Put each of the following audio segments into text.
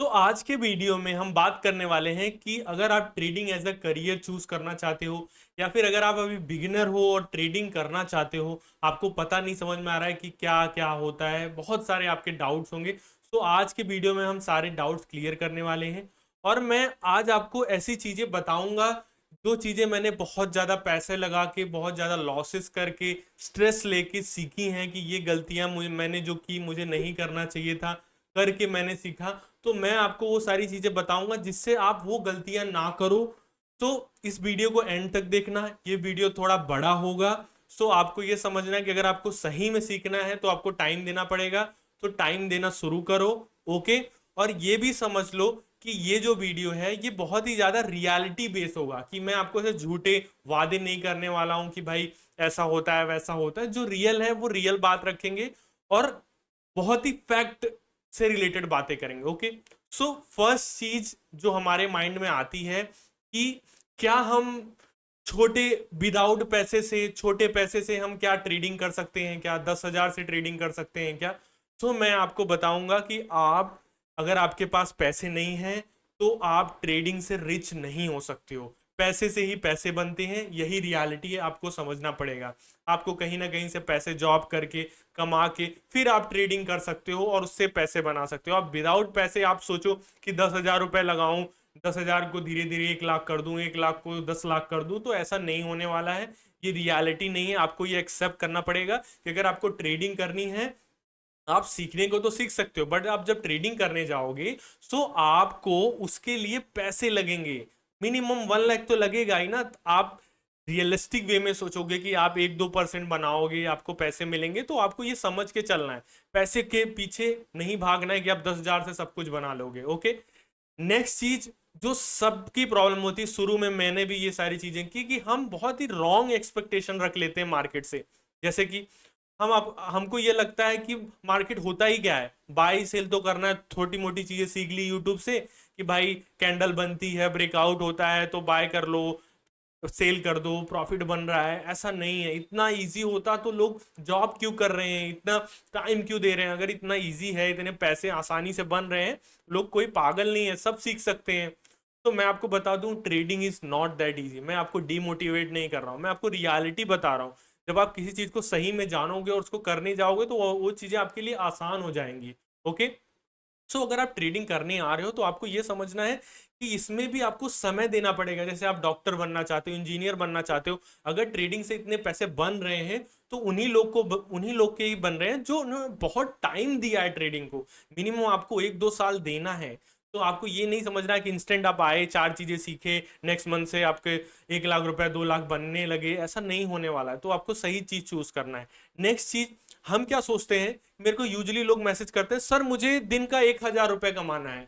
तो आज के वीडियो में हम बात करने वाले हैं कि अगर आप trading as a career choose करना चाहते हो या फिर अगर आप अभी बिगिनर हो और ट्रेडिंग करना चाहते हो, आपको पता नहीं समझ में आ रहा है कि क्या क्या होता है, बहुत सारे आपके डाउट्स होंगे। तो आज के वीडियो में हम सारे डाउट्स क्लियर करने वाले हैं और मैं आज आपको ऐसी चीजें बताऊंगा जो चीजें मैंने बहुत ज्यादा पैसे लगा के, बहुत ज्यादा लॉसेस करके, स्ट्रेस लेके सीखी हैं कि ये गलतियां मुझे मैंने जो की मुझे नहीं करना चाहिए था, करके मैंने सीखा। तो मैं आपको वो सारी चीजें बताऊंगा जिससे आप वो गलतियां ना करो। तो इस वीडियो को एंड तक देखना, ये वीडियो थोड़ा बड़ा होगा। सो आपको ये समझना है कि अगर आपको सही में सीखना है तो आपको टाइम देना पड़ेगा। तो टाइम देना शुरू करो। ओके। और ये भी समझ लो कि ये जो वीडियो है ये बहुत ही ज्यादा रियलिटी बेस होगा, कि मैं आपको ऐसे झूठे वादे नहीं करने वाला हूं कि भाई ऐसा होता है वैसा होता है। जो रियल है वो रियल बात रखेंगे और बहुत ही फैक्ट से रिलेटेड बातें करेंगे। ओके। सो फर्स्ट चीज जो हमारे माइंड में आती है कि क्या हम छोटे विदाउट पैसे से, छोटे पैसे से हम क्या ट्रेडिंग कर सकते हैं, क्या 10,000 से ट्रेडिंग कर सकते हैं क्या? तो मैं आपको बताऊंगा कि आप, अगर आपके पास पैसे नहीं हैं तो आप ट्रेडिंग से रिच नहीं हो सकते हो। पैसे से ही पैसे बनते हैं, यही रियलिटी है, आपको समझना पड़ेगा। आपको कहीं ना कहीं से पैसे जॉब करके, कमा के फिर आप ट्रेडिंग कर सकते हो और उससे पैसे बना सकते हो। आप विदाउट पैसे आप सोचो कि 10,000 रुपए लगाऊं, 10,000 को धीरे धीरे 1 लाख कर दूं, 1 लाख को 10 लाख कर दूं, तो ऐसा नहीं होने वाला है। ये रियलिटी नहीं है। आपको ये एक्सेप्ट करना पड़ेगा कि अगर आपको ट्रेडिंग करनी है, आप सीखने को तो सीख सकते हो, बट आप जब ट्रेडिंग करने जाओगे तो आपको उसके लिए पैसे लगेंगे। मिनिमम 1 लाख तो लगेगा ही ना। आप रियलिस्टिक वे में सोचोगे कि आप 1-2% बनाओगे, आपको पैसे मिलेंगे, तो आपको ये समझ के चलना है। पैसे के पीछे नहीं भागना है कि आप 10,000 से सब कुछ बना लोगे। ओके। नेक्स्ट चीज जो सबकी प्रॉब्लम होती है, शुरू में मैंने भी ये सारी चीजें की, कि हम बहुत ही रॉन्ग एक्सपेक्टेशन रख लेते हैं मार्केट से। जैसे कि हमको ये लगता है कि मार्केट होता ही क्या है, बाई सेल तो करना है। छोटी मोटी चीजें सीख ली यूट्यूब से कि भाई कैंडल बनती है, ब्रेकआउट होता है तो बाय कर लो, सेल कर दो, प्रॉफिट बन रहा है। ऐसा नहीं है। इतना इजी होता तो लोग जॉब क्यों कर रहे हैं, इतना टाइम क्यों दे रहे हैं? अगर इतना इजी है, इतने पैसे आसानी से बन रहे हैं, लोग कोई पागल नहीं है, सब सीख सकते हैं। तो मैं आपको बता दूं, trading is not that easy. मैं आपको डिमोटिवेट नहीं कर रहा हूं, मैं आपको रियलिटी बता रहा हूं। जब आप किसी चीज को सही में जानोगे और उसको करने जाओगे तो वो चीजें आपके लिए आसान हो जाएंगी। ओके। अगर आप ट्रेडिंग करने आ रहे हो तो आपको यह समझना है कि इसमें भी आपको समय देना पड़ेगा। जैसे आप डॉक्टर बनना चाहते हो, इंजीनियर बनना चाहते हो, अगर ट्रेडिंग से इतने पैसे बन रहे हैं तो उन्हीं लोग के ही बन रहे हैं जो उन्होंने बहुत टाइम दिया है ट्रेडिंग को। मिनिमम आपको 1-2 साल देना है। तो आपको ये नहीं समझना है कि इंस्टेंट आप आए, चार चीजें सीखे, नेक्स्ट मंथ से आपके 1 लाख रुपए 2 लाख बनने लगे। ऐसा नहीं होने वाला है। तो आपको सही चीज चूज करना है। नेक्स्ट चीज, हम क्या सोचते हैं, मेरे को यूजली लोग मैसेज करते हैं, सर मुझे दिन का 1,000 रुपए कमाना है,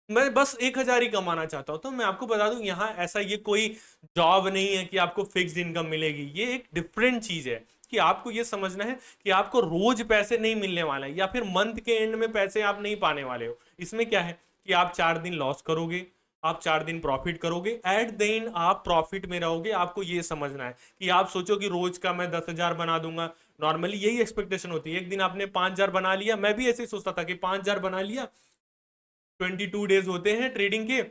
मैं बस 1,000 ही कमाना चाहता हूं। तो मैं आपको बता दूं, यहाँ ऐसा ये कोई जॉब नहीं है कि आपको फिक्स्ड इनकम मिलेगी। ये एक डिफरेंट चीज है कि आपको ये समझना है कि आपको रोज पैसे नहीं मिलने वाले हैं या फिर मंथ के एंड में पैसे आप नहीं पाने वाले हो। इसमें क्या है कि आप 4 दिन लॉस करोगे, आप 4 दिन प्रॉफिट करोगे, एट द एंड आप प्रॉफिट में रहोगे। आपको ये समझना है कि आप सोचो कि रोज का मैं 10,000 बना दूंगा। नॉर्मली यही एक्सपेक्टेशन होती है। एक दिन आपने 5,000 बना लिया, मैं भी ऐसे ही सोचता था कि 5,000 बना लिया, 22 डेज होते हैं ट्रेडिंग के,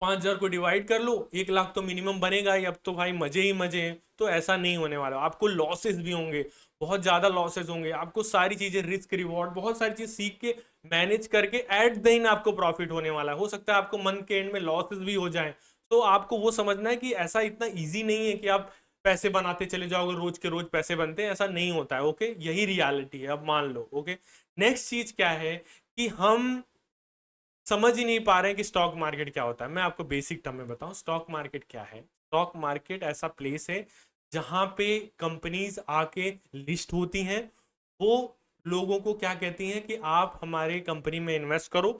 5,000 को डिवाइड कर लो, 1 लाख तो मिनिमम बनेगा ही। अब तो भाई मजे ही मजे हैं। तो ऐसा नहीं होने वाला। आपको लॉसेस भी होंगे, बहुत ज्यादा लॉसेस होंगे। आपको सारी चीजें, रिस्क रिवॉर्ड, बहुत सारी चीज सीख के मैनेज करके एट द एंड आपको प्रॉफिट होने वाला है। हो सकता है आपको मंथ के एंड में लॉसेस भी हो जाएं। तो आपको वो समझना है कि ऐसा इतना ईजी नहीं है कि आप पैसे बनाते चले जाओगे, रोज के रोज पैसे बनते हैं, ऐसा नहीं होता है। ओके। यही रियलिटी है, अब मान लो। ओके। नेक्स्ट चीज क्या है कि हम समझ ही नहीं पा रहे हैं कि स्टॉक मार्केट क्या होता है। मैं आपको बेसिक टर्म में बताऊं, स्टॉक मार्केट क्या है। स्टॉक मार्केट ऐसा प्लेस है जहां पे कंपनीज आके लिस्ट होती हैं। वो लोगों को क्या कहती हैं कि आप हमारे कंपनी में इन्वेस्ट करो,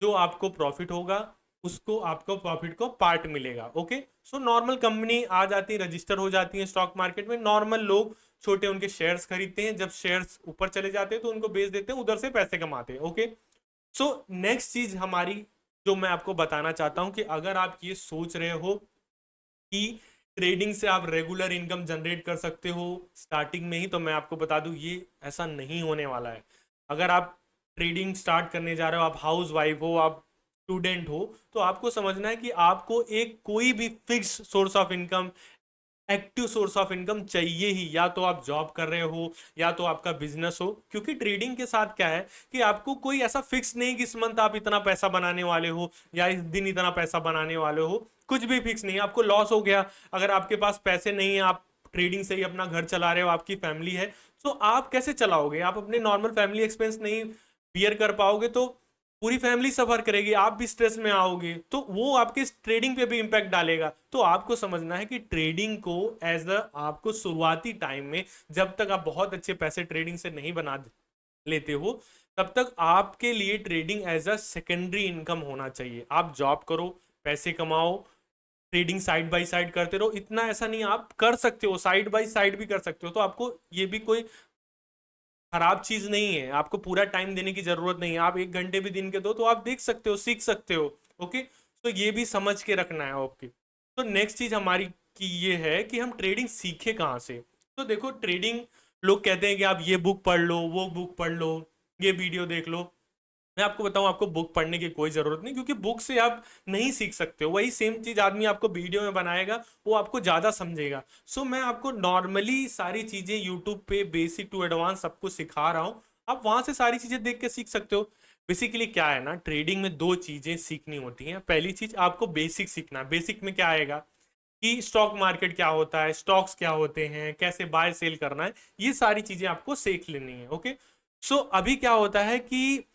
जो आपको प्रॉफिट होगा उसको, आपको प्रॉफिट को पार्ट मिलेगा। ओके। सो नॉर्मल कंपनी आ जाती है, रजिस्टर हो जाती है स्टॉक मार्केट में। नॉर्मल लोग छोटे उनके शेयर्स खरीदते हैं, जब शेयर्स ऊपर चले जाते हैं तो उनको बेच देते हैं, उधर से पैसे कमाते हैं। ओके। सो नेक्स्ट चीज हमारी जो मैं आपको बताना चाहता हूं कि अगर आप ये सोच रहे हो कि ट्रेडिंग से आप रेगुलर इनकम जनरेट कर सकते हो स्टार्टिंग में ही, तो मैं आपको बता दूं ये ऐसा नहीं होने वाला है। अगर आप ट्रेडिंग स्टार्ट करने जा रहे हो, आप हाउस वाइफ हो, आप स्टूडेंट हो तो आपको समझना है कि आपको एक कोई भी fix source of income, active source of income चाहिए ही। या तो आप जॉब कर रहे हो या तो आपका बिजनेस हो, क्योंकि ट्रेडिंग के साथ क्या है कि आपको कोई ऐसा फिक्स नहीं कि इस मंथ आप इतना पैसा बनाने वाले हो या इस दिन इतना पैसा बनाने वाले हो, कुछ भी फिक्स नहीं है। आपको लॉस हो गया, अगर आपके पास पैसे नहीं है, आप ट्रेडिंग से ही अपना घर चला रहे हो, आपकी फैमिली है, तो आप कैसे चलाओगे? आप अपने नॉर्मल फैमिली एक्सपेंस नहीं बियर कर पाओगे तो पूरी फैमिली सफर करेगी, आप भी स्ट्रेस में आओगे, तो वो आपके ट्रेडिंग पे भी इंपैक्ट डालेगा। तो आपको समझना है कि ट्रेडिंग को एज अ आपको शुरुआती टाइम में, जब तक आप बहुत अच्छे पैसे ट्रेडिंग से नहीं बना लेते हो, तब तक आपके लिए trading as a secondary income होना चाहिए। आप जॉब करो, पैसे कमाओ, ट्रेडिंग साइड बाय साइड करते रहो। इतना ऐसा नहीं, आप कर सकते हो, साइड बाय साइड भी कर सकते हो, तो आपको ये भी कोई खराब चीज नहीं है। आपको पूरा टाइम देने की जरूरत नहीं है, आप 1 घंटे भी दिन के दो तो आप देख सकते हो, सीख सकते हो। ओके, तो ये भी समझ के रखना है आपकी। तो नेक्स्ट चीज हमारी की ये है कि हम ट्रेडिंग सीखे कहाँ से। तो देखो, ट्रेडिंग लोग कहते हैं कि आप ये बुक पढ़ लो, वो बुक पढ़ लो, ये वीडियो देख लो। मैं आपको बताऊं, आपको बुक पढ़ने की कोई जरूरत नहीं, क्योंकि बुक से आप नहीं सीख सकते हो। वही सेम चीज आदमी आपको वीडियो में बनाएगा, वो आपको ज्यादा समझेगा। सो मैं आपको नॉर्मली सारी चीजें यूट्यूब पे बेसिक टू एडवांस सबको सिखा रहा हूँ, आप वहां से सारी चीजें देख के सीख सकते हो। बेसिकली क्या है ना, ट्रेडिंग में दो चीजें सीखनी होती हैं। पहली चीज आपको बेसिक सीखना है। बेसिक में क्या आएगा कि स्टॉक मार्केट क्या होता है, स्टॉक्स क्या होते हैं, कैसे बाय सेल करना है, ये सारी चीजें आपको सीख लेनी है। ओके, सो अभी क्या होता है कि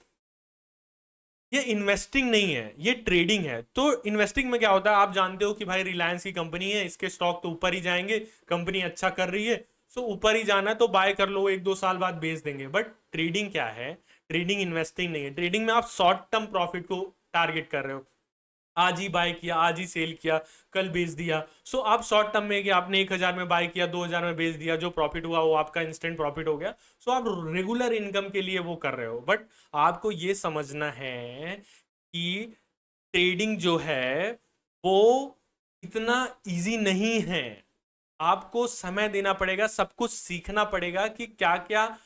ये इन्वेस्टिंग नहीं है, ये ट्रेडिंग है। तो इन्वेस्टिंग में क्या होता है, आप जानते हो कि भाई रिलायंस की कंपनी है, इसके स्टॉक तो ऊपर ही जाएंगे, कंपनी अच्छा कर रही है, सो ऊपर ही जाना है तो बाय कर लो, 1-2 साल बाद बेच देंगे। बट ट्रेडिंग क्या है, ट्रेडिंग इन्वेस्टिंग नहीं है। ट्रेडिंग में आप शॉर्ट टर्म प्रॉफिट को टारगेट कर रहे हो, आज ही बाय किया, आज ही सेल किया, कल बेच दिया। सो आप शॉर्ट टर्म में कि आपने 1,000 में बाय किया, 2,000 में बेच दिया, जो प्रॉफिट हुआ वो आपका इंस्टेंट प्रॉफिट हो गया। सो आप रेगुलर इनकम के लिए वो कर रहे हो। बट आपको ये समझना है कि ट्रेडिंग जो है वो इतना इजी नहीं है। आपको समय देना पड़ेगा, सब कुछ सीखना पड़ेगा कि क्या क्या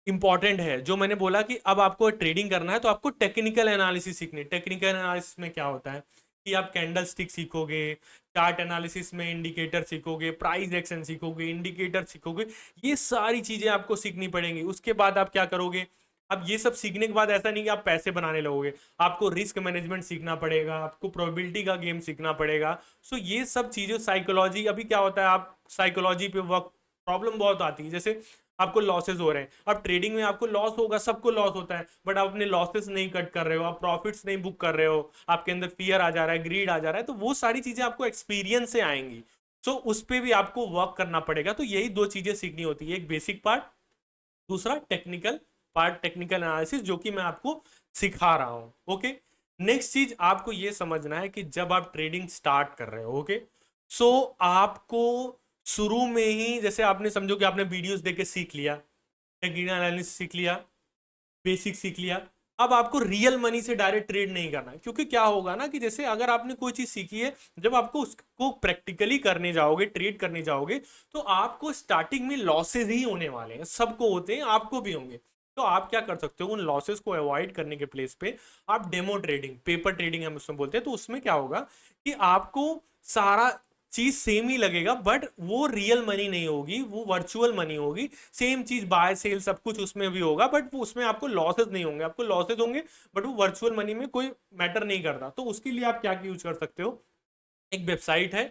इंपॉर्टेंट है। जो मैंने बोला कि अब आपको ट्रेडिंग करना है तो आपको टेक्निकल एनालिसिस सीखनी। टेक्निकल एनालिसिस में क्या होता है कि आप कैंडल स्टिक सीखोगे, चार्ट एनालिसिस में इंडिकेटर सीखोगे, प्राइस एक्शन सीखोगे, इंडिकेटर सीखोगे, ये सारी चीजें आपको सीखनी पड़ेंगी। उसके बाद आप क्या करोगे, अब ये सब सीखने के बाद ऐसा नहीं कि आप पैसे बनाने लगोगे, आपको रिस्क मैनेजमेंट सीखना पड़ेगा, आपको प्रोबेबिलिटी का गेम सीखना पड़ेगा। सो ये सब चीजें, साइकोलॉजी, अभी क्या होता है, आप साइकोलॉजी पे वर्क, प्रॉब्लम बहुत आती है। जैसे आपको लॉसेस हो रहे हैं, अब ट्रेडिंग में आपको लॉस होगा, सबको लॉस होता है, बट आप अपने लॉसेस नहीं कट कर रहे हो, आप प्रॉफिट्स नहीं बुक कर रहे हो, आपके अंदर फियर आ जा रहा है, ग्रीड आ जा रहा है, तो वो सारी चीजें आपको एक्सपीरियंस से आएंगी। सो उस पर भी आपको वर्क करना पड़ेगा। तो यही दो चीजें सीखनी होती है, एक बेसिक पार्ट, दूसरा टेक्निकल पार्ट, टेक्निकल एनालिसिस, जो कि मैं आपको सिखा रहा हूं। ओके, नेक्स्ट चीज आपको ये समझना है कि जब आप ट्रेडिंग स्टार्ट कर रहे हो, ओके, सो आपको शुरू में ही, जैसे आपने समझो कि आपने वीडियोस देख के सीख लिया, टेक्निकल एनालिसिस सीख लिया, बेसिक सीख लिया, अब आपको रियल मनी से डायरेक्ट ट्रेड नहीं करना है। क्योंकि क्या होगा ना कि जैसे अगर आपने कोई चीज सीखी है, जब आपको उसको प्रैक्टिकली करने जाओगे, ट्रेड करने जाओगे, तो आपको स्टार्टिंग में लॉसेज ही होने वाले हैं, सबको होते हैं, आपको भी होंगे। तो आप क्या कर सकते हो, उन लॉसेस को अवॉइड करने के प्लेस पे आप डेमो ट्रेडिंग, पेपर ट्रेडिंग हम उसमें बोलते हैं, तो उसमें क्या होगा कि आपको सारा चीज सेम ही लगेगा, बट वो रियल मनी नहीं होगी, वो वर्चुअल मनी होगी। सेम चीज बाय सेल सब कुछ उसमें भी होगा, बट वो उसमें आपको लॉसेस नहीं होंगे, आपको लॉसेस होंगे बट वो वर्चुअल मनी में कोई मैटर नहीं करता। तो उसके लिए आप क्या यूज कर सकते हो, एक वेबसाइट है,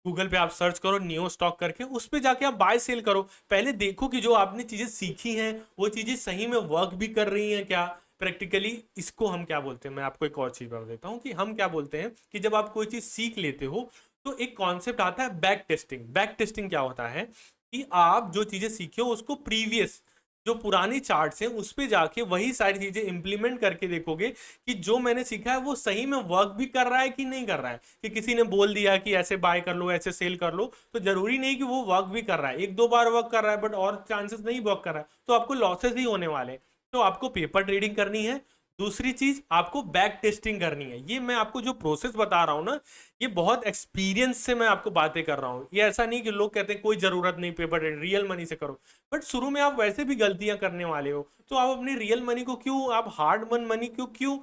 गूगल पे आप सर्च करो नियो स्टॉक करके, उस पे जाके आप बाय सेल करो। पहले देखो कि जो आपने चीजें सीखी हैं वो चीजें सही में वर्क भी कर रही हैं क्या प्रैक्टिकली। इसको हम क्या बोलते हैं, मैं आपको एक और चीज बता देता हूँ कि हम क्या बोलते हैं कि जब आप कोई चीज सीख लेते हो तो एक कॉन्सेप्ट आता है बैक टेस्टिंग। बैक टेस्टिंग क्या होता है कि आप जो चीजें सीखे हो उसको प्रीवियस, जो पुरानी चार्ट्स हैं उस पे जाके वही सारी चीजें इंप्लीमेंट करके देखोगे कि जो मैंने सीखा है वो सही में वर्क भी कर रहा है कि नहीं कर रहा है। कि किसी ने बोल दिया कि ऐसे बाय कर लो, ऐसे सेल कर लो, तो जरूरी नहीं कि वो वर्क भी कर रहा है, 1-2 बार वर्क कर रहा है बट और चांसेस नहीं वर्क कर रहा है, तो आपको लॉसेस ही होने वाले हैं। तो आपको पेपर ट्रेडिंग करनी है। दूसरी चीज आपको बैक टेस्टिंग करनी है। ये मैं आपको जो प्रोसेस बता रहा हूं ना, ये बहुत एक्सपीरियंस से मैं आपको बातें कर रहा हूँ। ये ऐसा नहीं कि लोग कहते हैं कोई जरूरत नहीं पेपर ट्रेडिंग, रियल मनी से करो। बट शुरू में आप वैसे भी गलतियां करने वाले हो, तो आप अपनी रियल मनी को क्यों, आप हार्ड मन मनी क्यों क्यों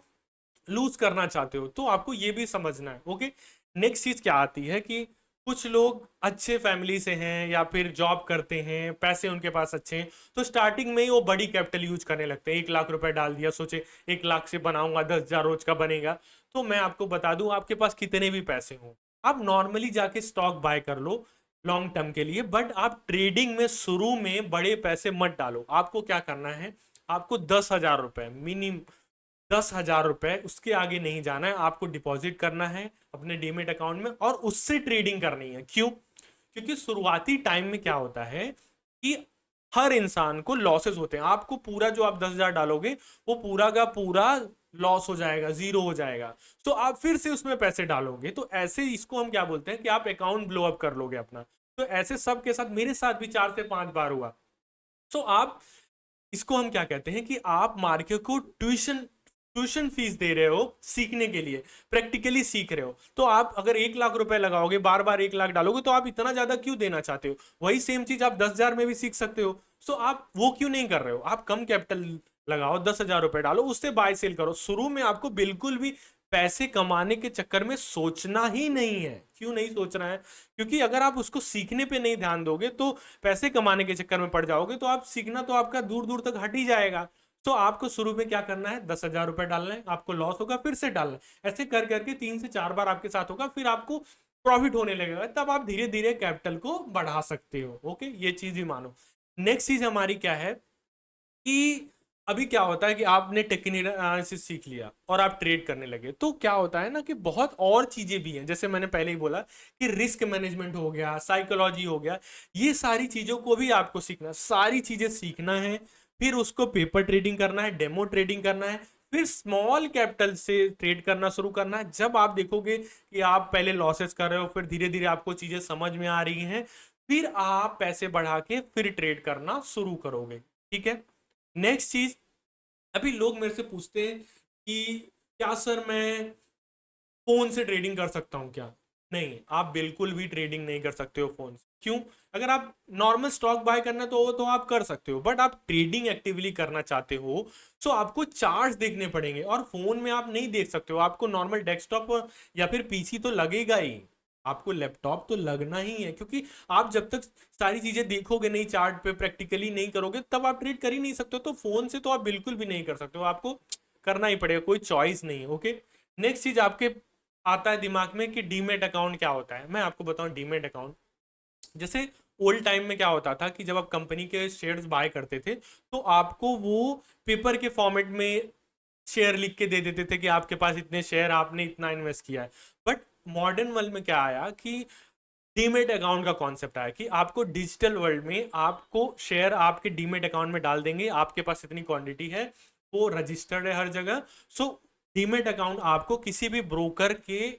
लूज करना चाहते हो, तो आपको ये भी समझना है। ओके, नेक्स्ट चीज क्या आती है कि कुछ लोग अच्छे फैमिली से हैं या फिर जॉब करते हैं, पैसे उनके पास अच्छे हैं, तो स्टार्टिंग में ही वो बड़ी कैपिटल यूज करने लगते हैं। 1 लाख रुपए डाल दिया, सोचे 1 लाख से बनाऊंगा, 10,000 रोज का बनेगा। तो मैं आपको बता दूं, आपके पास कितने भी पैसे हो, आप नॉर्मली जाके स्टॉक बाय कर लो लॉन्ग टर्म के लिए, बट आप ट्रेडिंग में शुरू में बड़े पैसे मत डालो। आपको क्या करना है, आपको 10,000 रुपए मिनिमम, 10,000 रुपए, उसके आगे नहीं जाना है। आपको डिपॉजिट करना है अपने डीमेट अकाउंट में और उससे ट्रेडिंग करनी है। क्यों? क्योंकि शुरुआती टाइम में क्या होता है कि हर इंसान को लॉसेस होते हैं। आपको पूरा जो आप 10,000 डालोगे वो पूरा का पूरा लॉस हो जाएगा, जीरो हो जाएगा। तो आप फिर से उसमें पैसे डालोगे, तो ऐसे इसको हम क्या बोलते हैं कि आप अकाउंट ब्लो अप कर लोगे अपना। तो ऐसे सबके साथ, मेरे साथ भी 4 से 5 बार हुआ। तो आप, इसको हम क्या कहते हैं कि आप मार्केट को ट्यूशन ट्यूशन फीस दे रहे हो सीखने के लिए, प्रैक्टिकली सीख रहे हो। तो आप अगर 1 लाख रुपए लगाओगे, बार बार 1 लाख डालोगे, तो आप इतना ज्यादा क्यों देना चाहते हो? वही सेम चीज आप 10,000 में भी सीख सकते हो। तो आप वो क्यों नहीं कर रहे हो? आप कम कैपिटल लगाओ, 10,000 रुपए डालो, उससे बाय सेल करो। शुरू में आपको बिल्कुल भी पैसे कमाने के चक्कर में सोचना ही नहीं है। क्यों नहीं सोचना है? क्योंकि अगर आप उसको सीखने पे नहीं ध्यान दोगे तो पैसे कमाने के चक्कर में पड़ जाओगे, तो आप सीखना तो आपका दूर दूर तक हट ही जाएगा। तो आपको शुरू में क्या करना है, 10,000 रुपए डालना है, आपको लॉस होगा फिर से डालना है, ऐसे कर करके 3 से 4 बार आपके साथ होगा, फिर आपको प्रॉफिट होने लगेगा, तब आप धीरे धीरे कैपिटल को बढ़ा सकते हो। ओके, ये चीज भी मानो। नेक्स्ट चीज हमारी क्या है कि अभी क्या होता है कि आपने टेक्निकल एनालिसिस सीख लिया और आप ट्रेड करने लगे, तो क्या होता है ना कि बहुत और चीजें भी हैं। जैसे मैंने पहले ही बोला कि रिस्क मैनेजमेंट हो गया, साइकोलॉजी हो गया, ये सारी चीजों को भी आपको सीखना, सारी चीजें सीखना है। फिर उसको पेपर ट्रेडिंग करना है, डेमो ट्रेडिंग करना है, फिर स्मॉल कैपिटल से ट्रेड करना शुरू करना है। जब आप देखोगे कि आप पहले लॉसेस कर रहे हो, फिर धीरे धीरे आपको चीजें समझ में आ रही हैं, फिर आप पैसे बढ़ा के फिर ट्रेड करना शुरू करोगे। ठीक है, नेक्स्ट चीज, अभी लोग मेरे से पूछते हैं कि क्या सर मैं फोन से ट्रेडिंग कर सकता हूँ क्या? नहीं, आप बिल्कुल भी ट्रेडिंग नहीं कर सकते हो फोन से। क्यों? अगर आप नॉर्मल स्टॉक बाय करना तो आप कर सकते हो, बट आप ट्रेडिंग एक्टिवली करना चाहते हो तो आपको चार्ट्स देखने पड़ेंगे, और फोन में आप नहीं देख सकते हो। आपको नॉर्मल डेस्कटॉप या फिर पीसी तो लगेगा ही, आपको लैपटॉप तो लगना ही है, क्योंकि आप जब तक सारी चीजें देखोगे नहीं, चार्ट पे प्रैक्टिकली नहीं करोगे, तब आप ट्रेड कर ही नहीं सकते हो। तो फोन से तो आप बिल्कुल भी नहीं कर सकते हो, आपको करना ही पड़ेगा, कोई चॉइस नहीं है। ओके, नेक्स्ट चीज आपके आता है दिमाग में कि डीमेट अकाउंट क्या होता है। मैं आपको बताऊं, डीमेट अकाउंट जैसे ओल्ड टाइम में क्या होता था कि जब आप कंपनी के शेयर्स बाय करते थे, तो आपको वो पेपर के फॉर्मेट में शेयर लिख के दे देते थे कि आपके पास इतने शेयर, आपने इतना इन्वेस्ट किया है। बट मॉडर्न वर्ल्ड में क्या आया कि डीमेट अकाउंट का कॉन्सेप्ट आया कि आपको डिजिटल वर्ल्ड में आपको शेयर आपके डीमेट अकाउंट में डाल देंगे, आपके पास इतनी क्वांटिटी है, वो रजिस्टर्ड है हर जगह। सो डीमेट अकाउंट आपको किसी भी ब्रोकर के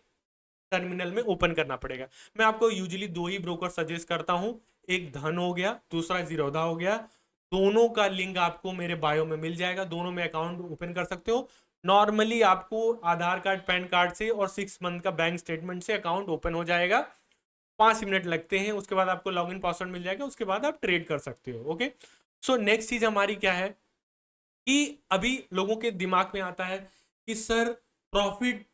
टर्मिनल में ओपन करना पड़ेगा। मैं आपको यूजुअली दो ही ब्रोकर सजेस्ट करता हूं, एक धन हो गया, दूसरा जीरोधा हो गया। दोनों का लिंक आपको मेरे बायो में मिल जाएगा, दोनों में अकाउंट ओपन कर सकते हो। नॉर्मली आपको आधार कार्ड, पैन कार्ड से और 6 मंथ का बैंक स्टेटमेंट से अकाउंट ओपन हो जाएगा। 5 मिनट लगते हैं, उसके बाद आपको लॉगिन पासवर्ड मिल जाएगा, उसके बाद आप ट्रेड कर सकते हो। ओके, सो नेक्स्ट चीज हमारी क्या है कि अभी लोगों के दिमाग में आता है कि सर प्रॉफिट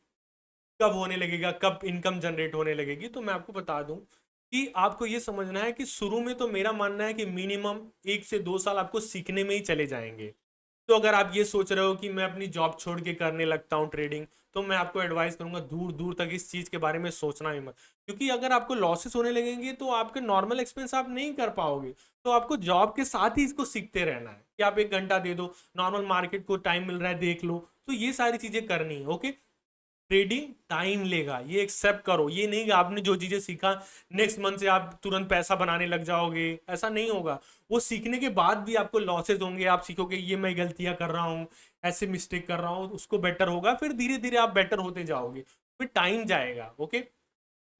कब होने लगेगा, कब इनकम जनरेट होने लगेगी। तो मैं आपको बता दूं कि आपको ये समझना है कि शुरू में तो मेरा मानना है कि मिनिमम 1 से 2 साल आपको सीखने में ही चले जाएंगे। तो अगर आप ये सोच रहे हो कि मैं अपनी जॉब छोड़ के करने लगता हूँ ट्रेडिंग, तो मैं आपको एडवाइस करूंगा दूर दूर तक इस चीज के बारे में सोचना ही मत। क्योंकि अगर आपको लॉसेस होने लगेंगे तो आपके नॉर्मल एक्सपेंस आप नहीं कर पाओगे। तो आपको जॉब के साथ ही इसको सीखते रहना है कि आप 1 घंटा दे दो, नॉर्मल मार्केट को टाइम मिल रहा है देख लो, तो ये सारी चीजें करनी है। ओके, ट्रेडिंग टाइम लेगा, ये एक्सेप्ट करो। ये नहीं कि आपने जो चीजें सीखा नेक्स्ट मंथ से आप तुरंत पैसा बनाने लग जाओगे, ऐसा नहीं होगा। वो सीखने के बाद भी आपको लॉसेस होंगे, आप सीखोगे ये मैं गलतियां कर रहा हूँ, ऐसे मिस्टेक कर रहा हूँ, उसको बेटर होगा, फिर धीरे धीरे आप बेटर होते जाओगे, फिर टाइम जाएगा। ओके,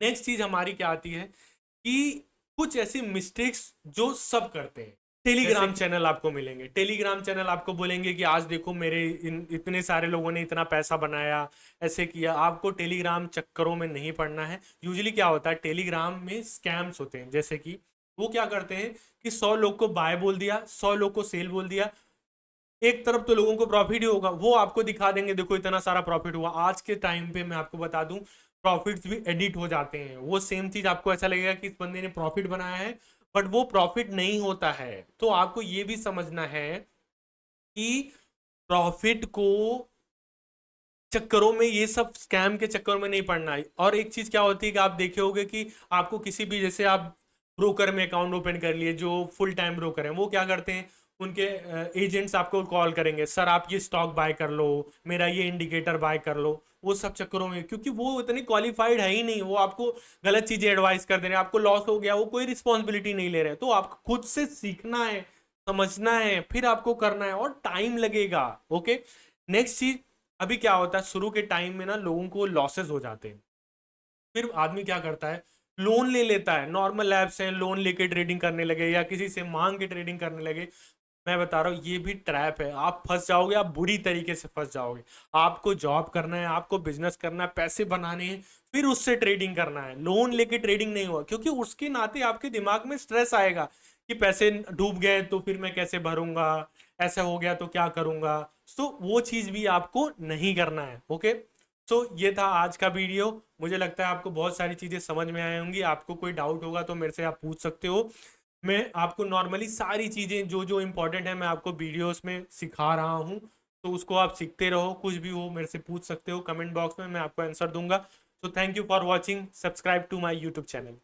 नेक्स्ट चीज हमारी क्या आती है कि कुछ ऐसी मिस्टेक्स जो सब करते हैं। टेलीग्राम चैनल आपको मिलेंगे, टेलीग्राम चैनल आपको बोलेंगे कि आज देखो मेरे इतने सारे लोगों ने इतना पैसा बनाया, ऐसे किया। आपको टेलीग्राम चक्करों में नहीं पड़ना है। यूजुअली क्या होता है, टेलीग्राम में स्कैम्स होते हैं। जैसे कि वो क्या करते हैं कि 100 लोग को बाय बोल दिया, 100 लोग को सेल बोल दिया, एक तरफ तो लोगों को प्रॉफिट ही होगा, वो आपको दिखा देंगे देखो इतना सारा प्रॉफिट हुआ। आज के टाइम पे मैं आपको बता दूं प्रॉफिट्स भी एडिट हो जाते हैं। वो सेम चीज आपको ऐसा लगेगा कि इस बंदे ने प्रॉफिट बनाया है, बट वो प्रॉफिट नहीं होता है। तो आपको ये भी समझना है कि प्रॉफिट को चक्करों में, ये सब स्कैम के चक्कर में नहीं पड़ना है। और एक चीज क्या होती है कि आप देखे होंगे कि आपको किसी भी, जैसे आप ब्रोकर में अकाउंट ओपन कर लिए, जो फुल टाइम ब्रोकर हैं वो क्या करते हैं, उनके एजेंट्स आपको कॉल करेंगे, सर आप ये स्टॉक बाय कर लो, मेरा ये इंडिकेटर बाय कर लो। वो सब चक्करों में, क्योंकि वो इतनी क्वालिफाइड है ही नहीं, वो आपको गलत चीजें एडवाइस कर दे रहे हैं, आपको लॉस हो गया वो कोई रिस्पॉन्सिबिलिटी नहीं ले रहे। तो आपको खुद से सीखना है, समझना है, फिर आपको करना है, और टाइम लगेगा। ओके। नेक्स्ट चीज, अभी क्या होता है शुरू के टाइम में ना लोगों को लॉसेस हो जाते हैं, फिर आदमी क्या करता है, लोन ले लेता है। नॉर्मल ऐप्स हैं, लोन लेके ट्रेडिंग करने लगे या किसी से मांग के ट्रेडिंग करने लगे। मैं बता रहा हूँ ये भी ट्रैप है, आप फंस जाओगे, आप बुरी तरीके से फंस जाओगे। आपको जॉब करना है, आपको बिजनेस करना है, पैसे बनाने हैं, फिर उससे ट्रेडिंग करना है। लोन लेके ट्रेडिंग नहीं हुआ, क्योंकि उसके नाते आपके दिमाग में स्ट्रेस आएगा कि पैसे डूब गए तो फिर मैं कैसे भरूंगा, ऐसा हो गया तो क्या करूंगा। तो वो चीज भी आपको नहीं करना है। ओके। तो ये था आज का वीडियो। मुझे लगता है आपको बहुत सारी चीजें समझ में आई होंगी। आपको कोई डाउट होगा तो मेरे से आप पूछ सकते हो। मैं आपको नॉर्मली सारी चीजें जो जो इंपॉर्टेंट है मैं आपको वीडियोस में सिखा रहा हूँ, तो उसको आप सीखते रहो। कुछ भी हो मेरे से पूछ सकते हो कमेंट बॉक्स में, मैं आपको आंसर दूंगा। तो thank you for watching, subscribe to my YouTube channel.